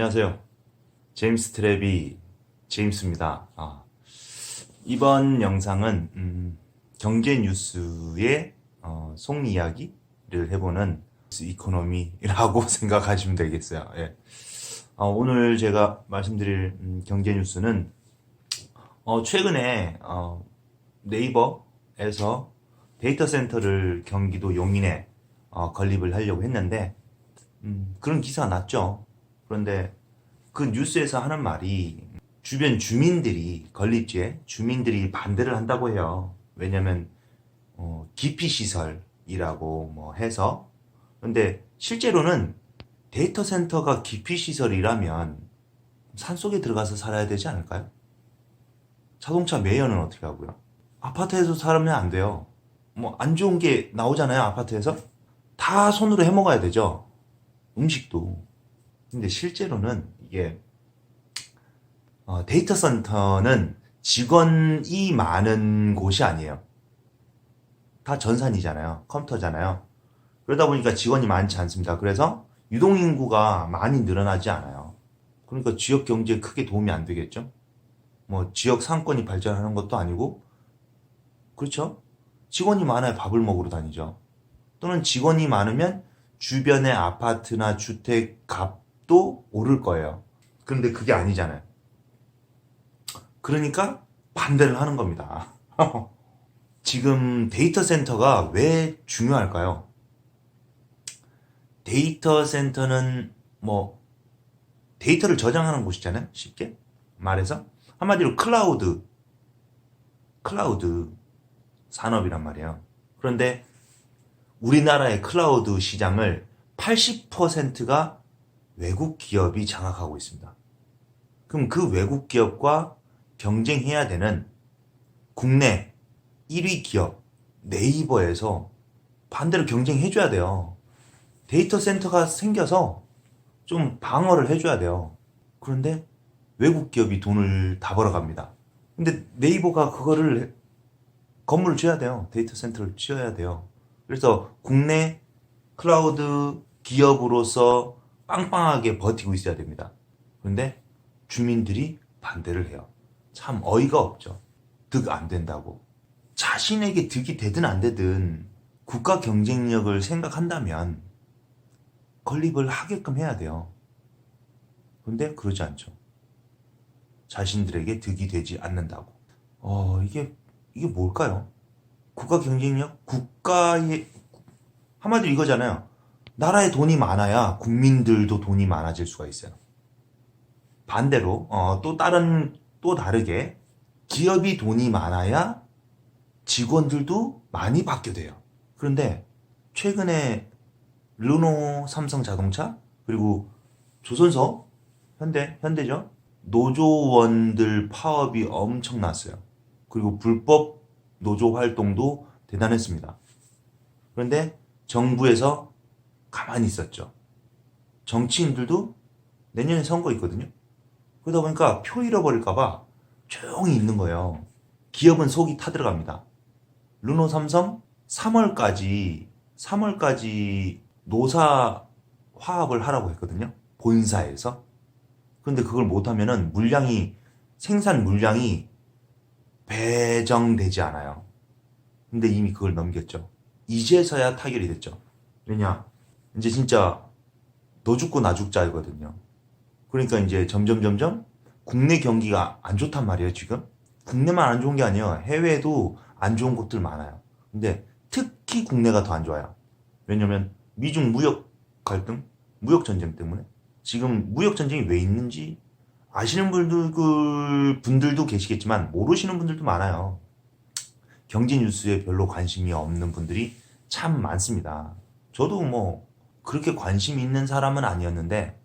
안녕하세요. 제임스 트래비 제임스입니다. 이번 영상은 경제 뉴스의 속 이야기를 해보는 이코노미라고 생각하시면 되겠어요. 예. 오늘 제가 말씀드릴 경제 뉴스는 최근에 네이버에서 데이터 센터를 경기도 용인에 건립을 하려고 했는데 그런 기사가 났죠. 그런데 그 뉴스에서 하는 말이 주변 주민들이 건립지에 주민들이 반대를 한다고 해요. 왜냐면 기피 시설이라고 뭐 해서. 근데 실제로는 데이터 센터가 기피 시설이라면 산속에 들어가서 살아야 되지 않을까요? 자동차 매연은 어떻게 하고요? 아파트에서 살면 안 돼요. 뭐 안 좋은 게 나오잖아요, 아파트에서. 다 손으로 해 먹어야 되죠. 음식도. 근데 실제로는 이게 데이터 센터는 직원이 많은 곳이 아니에요. 다 전산이잖아요. 컴퓨터잖아요. 그러다 보니까 직원이 많지 않습니다. 그래서 유동인구가 많이 늘어나지 않아요. 그러니까 지역 경제에 크게 도움이 안 되겠죠. 뭐 지역 상권이 발전하는 것도 아니고, 그렇죠? 직원이 많아야 밥을 먹으러 다니죠. 또는 직원이 많으면 주변의 아파트나 주택 값도 오를 거예요. 그런데 그게 아니잖아요. 그러니까 반대를 하는 겁니다. 지금 데이터 센터가 왜 중요할까요? 데이터 센터는 뭐 데이터를 저장하는 곳이잖아요. 쉽게 말해서 한마디로 클라우드 산업이란 말이에요. 그런데 우리나라의 클라우드 시장을 80%가 외국 기업이 장악하고 있습니다. 그럼 그 외국 기업과 경쟁해야 되는 국내 1위 기업 네이버에서 반대로 경쟁해줘야 돼요. 데이터 센터가 생겨서 좀 방어를 해줘야 돼요. 그런데 외국 기업이 돈을 다 벌어갑니다. 근데 네이버가 그거를 건물을 지어야 돼요. 데이터 센터를 지어야 돼요. 그래서 국내 클라우드 기업으로서 빵빵하게 버티고 있어야 됩니다. 그런데 주민들이 반대를 해요. 참 어이가 없죠. 득 안 된다고. 자신에게 득이 되든 안 되든 국가 경쟁력을 생각한다면 건립을 하게끔 해야 돼요. 그런데 그러지 않죠. 자신들에게 득이 되지 않는다고. 이게 뭘까요? 국가 경쟁력? 국가의, 한마디로 이거잖아요. 나라에 돈이 많아야 국민들도 돈이 많아질 수가 있어요. 반대로, 또 다르게, 기업이 돈이 많아야 직원들도 많이 받게 돼요. 그런데 최근에 르노 삼성 자동차, 그리고 조선소, 현대죠? 노조원들 파업이 엄청났어요. 그리고 불법 노조 활동도 대단했습니다. 그런데 정부에서 가만히 있었죠. 정치인들도 내년에 선거 있거든요. 그러다 보니까 표 잃어버릴까봐 조용히 있는 거예요. 기업은 속이 타들어갑니다. 르노 삼성 3월까지 노사 화합을 하라고 했거든요. 본사에서. 근데 그걸 못하면은 생산 물량이 배정되지 않아요. 근데 이미 그걸 넘겼죠. 이제서야 타결이 됐죠. 왜냐? 이제 진짜 너 죽고 나 죽자거든요. 그러니까 이제 점점 국내 경기가 안 좋단 말이에요, 지금. 국내만 안 좋은 게 아니에요. 해외에도 안 좋은 곳들 많아요. 근데 특히 국내가 더 안 좋아요. 왜냐면 미중 무역 갈등, 무역 전쟁 때문에 지금 무역 전쟁이 왜 있는지 아시는 분들도 계시겠지만 모르시는 분들도 많아요. 경제 뉴스에 별로 관심이 없는 분들이 참 많습니다. 저도 뭐 그렇게 관심 있는 사람은 아니었는데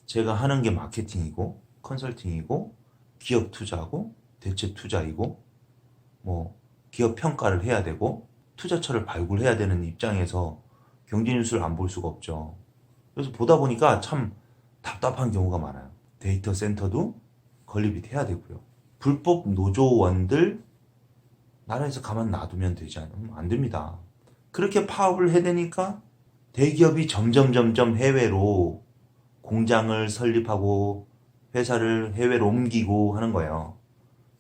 제가 하는 게 마케팅이고 컨설팅이고 기업 투자고 대체 투자이고 뭐 기업 평가를 해야 되고 투자처를 발굴해야 되는 입장에서 경제 뉴스를 안 볼 수가 없죠. 그래서 보다 보니까 참 답답한 경우가 많아요. 데이터 센터도 건립이 돼야 되고요. 불법 노조원들 나라에서 가만 놔두면 되지 않으면 안 됩니다. 그렇게 파업을 해대니까 대기업이 점점 해외로 공장을 설립하고 회사를 해외로 옮기고 하는 거예요.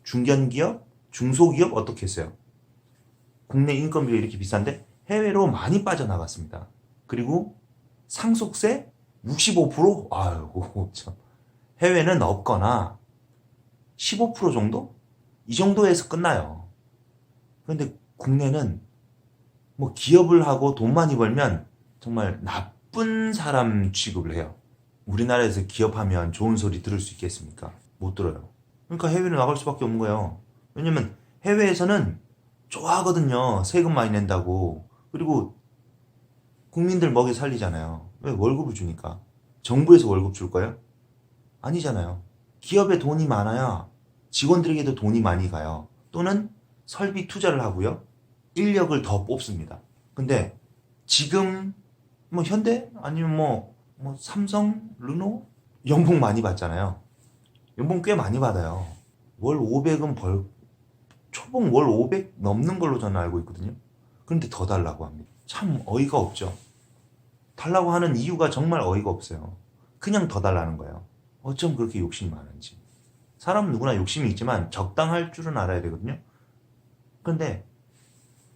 중견기업, 중소기업 어떻게 했어요? 국내 인건비가 이렇게 비싼데 해외로 많이 빠져나갔습니다. 그리고 상속세 65%? 아이고 참. 해외는 없거나 15% 정도? 이 정도에서 끝나요. 그런데 국내는 뭐 기업을 하고 돈 많이 벌면 정말 나쁜 사람 취급을 해요. 우리나라에서 기업하면 좋은 소리 들을 수 있겠습니까? 못 들어요. 그러니까 해외로 나갈 수밖에 없는 거예요. 왜냐면 해외에서는 좋아하거든요. 세금 많이 낸다고. 그리고 국민들 먹여 살리잖아요. 왜? 월급을 주니까. 정부에서 월급 줄 거예요? 아니잖아요. 기업에 돈이 많아야 직원들에게도 돈이 많이 가요. 또는 설비 투자를 하고요. 인력을 더 뽑습니다. 근데 지금 뭐 현대 아니면 뭐 삼성, 르노 연봉 많이 받잖아요. 연봉 꽤 많이 받아요. 월 500은 초봉 월 500 넘는 걸로 저는 알고 있거든요. 그런데 더 달라고 합니다. 참 어이가 없죠. 달라고 하는 이유가 정말 어이가 없어요. 그냥 더 달라는 거예요. 어쩜 그렇게 욕심이 많은지. 사람은 누구나 욕심이 있지만 적당할 줄은 알아야 되거든요. 그런데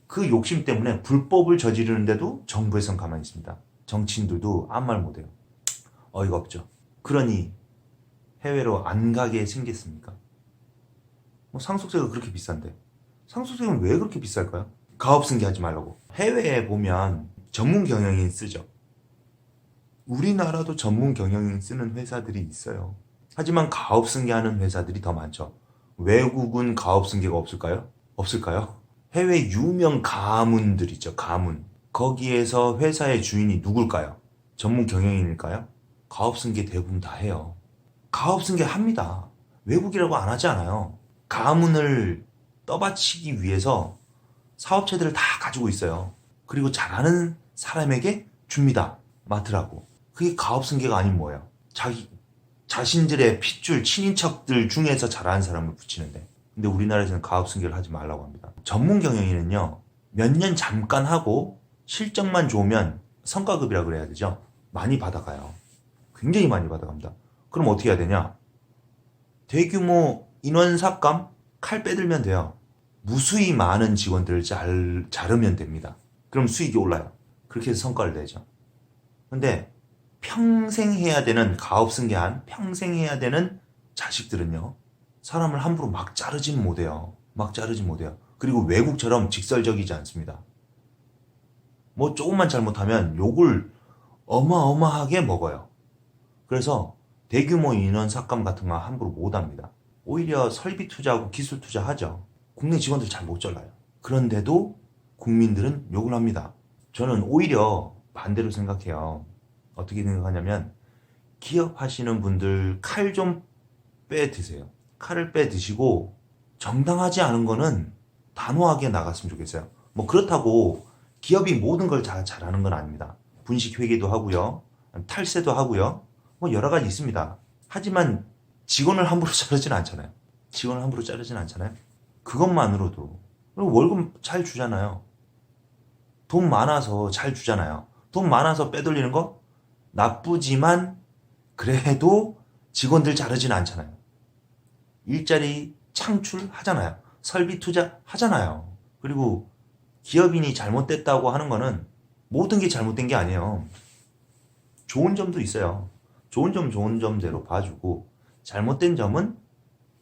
그 욕심 때문에 불법을 저지르는데도 정부에선 가만히 있습니다. 정치인들도 아무 말 못해요. 어이가 없죠. 그러니 해외로 안 가게 생겼습니까? 뭐 상속세가 그렇게 비싼데. 상속세는 왜 그렇게 비쌀까요? 가업승계하지 말라고. 해외에 보면 전문 경영인 쓰죠. 우리나라도 전문 경영인 쓰는 회사들이 있어요. 하지만 가업승계하는 회사들이 더 많죠. 외국은 가업승계가 없을까요? 없을까요? 해외 유명 가문들 있죠. 가문. 거기에서 회사의 주인이 누굴까요? 전문 경영인일까요? 가업승계 대부분 다 해요. 가업승계 합니다. 외국이라고 안 하지 않아요. 가문을 떠받치기 위해서 사업체들을 다 가지고 있어요. 그리고 잘하는 사람에게 줍니다. 맡으라고. 그게 가업승계가 아닌 뭐예요? 자신들의 핏줄, 친인척들 중에서 잘하는 사람을 붙이는데. 근데 우리나라에서는 가업승계를 하지 말라고 합니다. 전문 경영인은요, 몇 년 잠깐 하고 실적만 좋으면 성과급이라고 그래야 되죠. 많이 받아가요. 굉장히 많이 받아갑니다. 그럼 어떻게 해야 되냐? 대규모 인원 삭감, 칼 빼들면 돼요. 무수히 많은 직원들을 자르면 됩니다. 그럼 수익이 올라요. 그렇게 해서 성과를 내죠. 근데 평생 해야 되는 가업승계한 평생 해야 되는 자식들은요. 사람을 함부로 막 자르진 못해요. 막 자르진 못해요. 그리고 외국처럼 직설적이지 않습니다. 뭐 조금만 잘못하면 욕을 어마어마하게 먹어요. 그래서 대규모 인원 삭감 같은 거 함부로 못합니다. 오히려 설비 투자하고 기술 투자하죠. 국내 직원들 잘 못 잘라요. 그런데도 국민들은 욕을 합니다. 저는 오히려 반대로 생각해요. 어떻게 생각하냐면 기업 하시는 분들 칼 좀 빼드세요. 칼을 빼드시고 정당하지 않은 거는 단호하게 나갔으면 좋겠어요. 뭐 그렇다고 기업이 모든 걸 다 잘하는 건 아닙니다. 분식 회계도 하고요. 탈세도 하고요. 뭐 여러 가지 있습니다. 하지만 직원을 함부로 자르진 않잖아요. 직원을 함부로 자르진 않잖아요. 그것만으로도. 그리고 월급 잘 주잖아요. 돈 많아서 잘 주잖아요. 돈 많아서 빼돌리는 거 나쁘지만 그래도 직원들 자르진 않잖아요. 일자리 창출하잖아요. 설비 투자 하잖아요. 그리고 기업인이 잘못됐다고 하는 거는 모든 게 잘못된 게 아니에요. 좋은 점도 있어요. 좋은 점대로 봐주고 잘못된 점은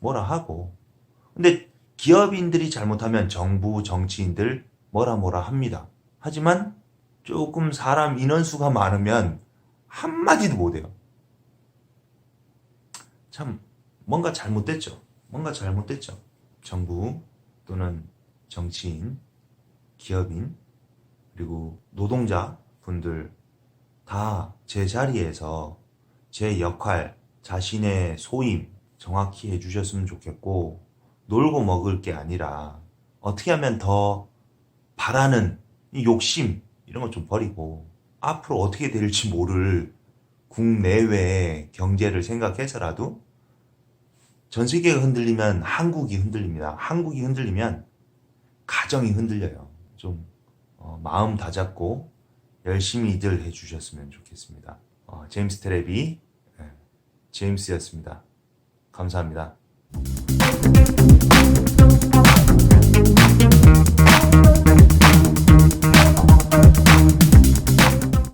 뭐라 하고. 근데 기업인들이 잘못하면 정부, 정치인들 뭐라 합니다. 하지만 조금 사람 인원수가 많으면 한마디도 못해요. 참 뭔가 잘못됐죠. 정부 또는 정치인, 기업인, 그리고 노동자 분들 다 제 자리에서 제 역할, 자신의 소임 정확히 해주셨으면 좋겠고, 놀고 먹을 게 아니라 어떻게 하면 더 바라는 이 욕심 이런 거 좀 버리고 앞으로 어떻게 될지 모를 국내외의 경제를 생각해서라도 전 세계가 흔들리면 한국이 흔들립니다. 한국이 흔들리면 가정이 흔들려요. 좀 마음 다잡고 열심히들 해주셨으면 좋겠습니다. 제임스 트레비 제임스였습니다. 감사합니다.